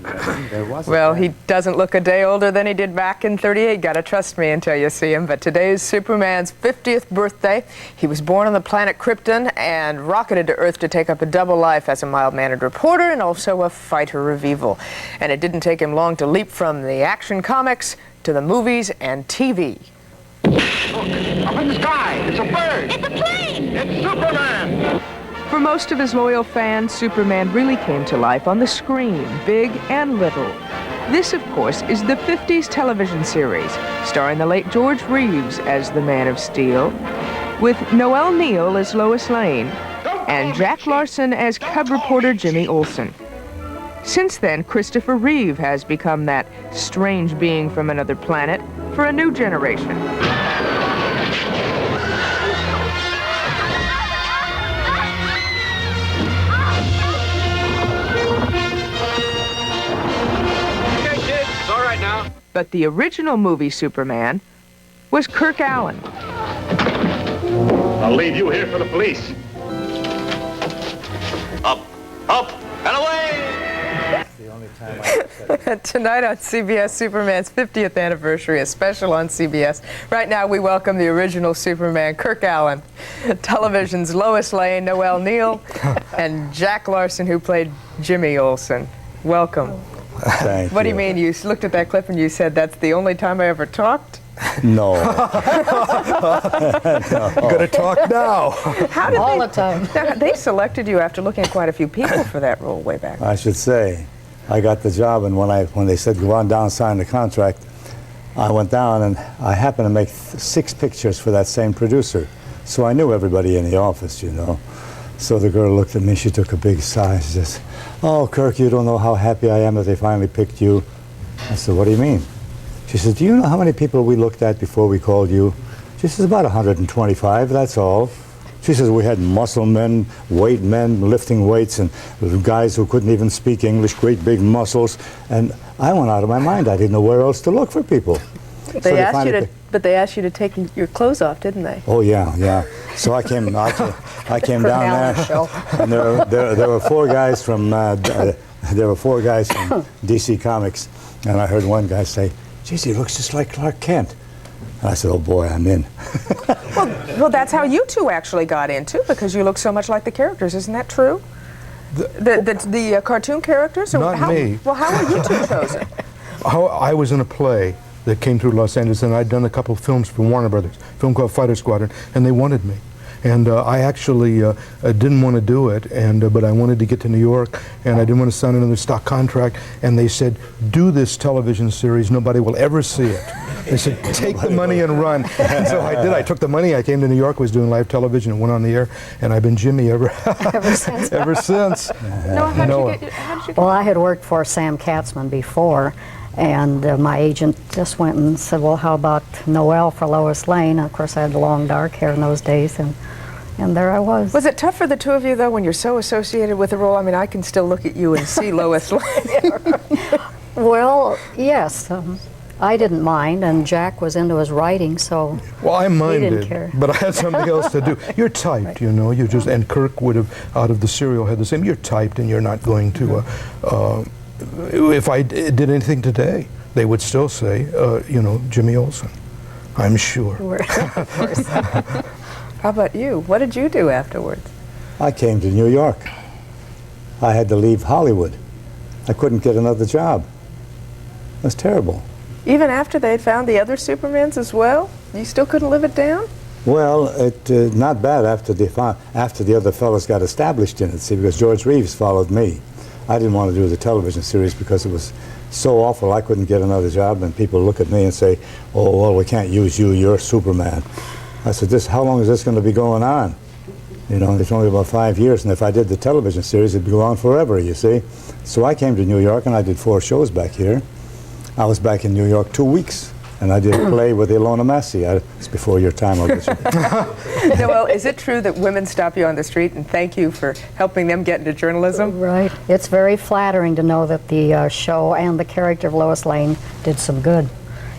There was Well, he doesn't look a day older than he did back in '38. Gotta trust me until you see him. But today's Superman's 50th birthday. He was born on the planet Krypton and rocketed to Earth to take up a double life as a mild-mannered reporter and also a fighter of evil. And it didn't take him long to leap from the action comics to the movies and TV. Look, up in the sky, it's a bird. It's a plane! It's Superman! For most of his loyal fans, Superman really came to life on the screen, big and little. This, of course, is the 50s television series, starring the late George Reeves as the Man of Steel, with Noel Neill as Lois Lane, and Jack Larson as cub reporter Jimmy Olsen. Since then, Christopher Reeve has become that strange being from another planet for a new generation. But the original movie Superman was Kirk Alyn. I'll leave you here for the police. Up, up, and away! That's the only time I said Tonight on CBS Superman's 50th anniversary, a special on CBS. Right now we welcome the original Superman, Kirk Alyn, television's Lois Lane, Noel Neill, and Jack Larson, who played Jimmy Olsen. Welcome. Thank What do you mean? You looked at that clip and you said, that's the only time I ever talked? No. I'm going to talk now. How did All the time. They selected you after looking at quite a few people for that role way back. I should say, I got the job, and when they said go on down, sign the contract, I went down, and I happened to make 6 pictures for that same producer. So I knew everybody in the office, you know. So the girl looked at me, she took a big sigh, she says, "Oh, Kirk, you don't know how happy I am that they finally picked you." I said, "What do you mean?" She said, "Do you know how many people we looked at before we called you?" She says, "About 125, that's all." She says, "We had muscle men, weight men, lifting weights, and guys who couldn't even speak English, great big muscles." And I went out of my mind. I didn't know where else to look for people. They asked you to take your clothes off, didn't they? Oh yeah, yeah. So I came down there, and there were 4 guys from DC Comics, and I heard one guy say, "Geez, he looks just like Clark Kent." And I said, "Oh boy, I'm in." Well, that's how you two actually got in too, because you look so much like the characters. Isn't that true? The cartoon characters? Or Not me. Well, how were you two chosen? I was in a play that came through Los Angeles, and I'd done a couple of films for Warner Brothers, a film called Fighter Squadron, and they wanted me. And I actually didn't want to do it, but I wanted to get to New York, and I didn't want to sign another stock contract, and they said, "Do this television series, nobody will ever see it." They said, "Take the money and run." And so I did. I took the money, I came to New York, was doing live television, and went on the air, and I've been Jimmy ever since. Ever since. Noah, how did you get? Well, I had worked for Sam Katzman before, and my agent just went and said, "Well, how about Noel for Lois Lane?" Of course, I had the long dark hair in those days, and there I was. Was it tough for the two of you, though, when you're so associated with the role? I mean, I can still look at you and see Lois Lane. Well, yes. I didn't mind, and Jack was into his writing, so well, I minded, he didn't care. But I had something else to do. You're typed, right. You know. You just and Kirk would have, out of the serial, had the same. You're typed, and you're not going to. If I did anything today, they would still say, you know, Jimmy Olsen. I'm sure. Of course. How about you? What did you do afterwards? I came to New York. I had to leave Hollywood. I couldn't get another job. It was terrible. Even after they'd found the other Supermans as well? You still couldn't live it down? Well, not bad after the other fellows got established in it, see, because George Reeves followed me. I didn't want to do the television series because it was so awful I couldn't get another job, and people look at me and say, "Oh, well, we can't use you, you're Superman." I said, how long is this going to be going on? You know, it's only about 5 years, and if I did the television series, it'd go on forever, you see. So I came to New York, and I did 4 shows back here. I was back in New York 2 weeks, and I did a play with Ilona Massey. It's before your time, I'll bet you. Noel, is it true that women stop you on the street and thank you for helping them get into journalism? Right. It's very flattering to know that the show and the character of Lois Lane did some good.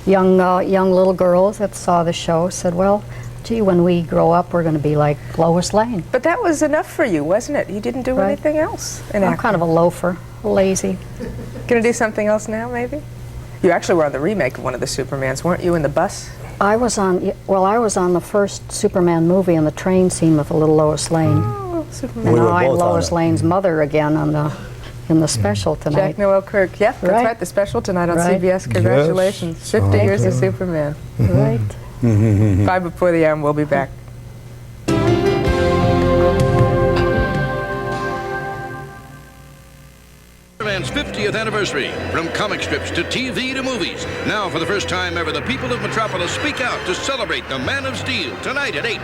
Young little girls that saw the show said, "Well, gee, when we grow up, we're going to be like Lois Lane." But that was enough for you, wasn't it? You didn't do anything else in I'm acting. kind of a loafer. lazy. Gonna do something else now, maybe? You actually were on the remake of one of the Supermans, weren't you, in the bus? I was on the first Superman movie in the train scene with the little Lois Lane. Oh, Superman. And We were now I'm both on Lois it. Lane's mother again in the special tonight. Jack Noel Kirk. Yep, that's Right. right. The special tonight on Right. CBS. Congratulations. Yes. 50 years of Okay. Superman. Right. 5 before the hour, and we'll be back. Superman's 50th anniversary. From comic strips to TV to movies. Now, for the first time ever, the people of Metropolis speak out to celebrate the Man of Steel tonight at 8.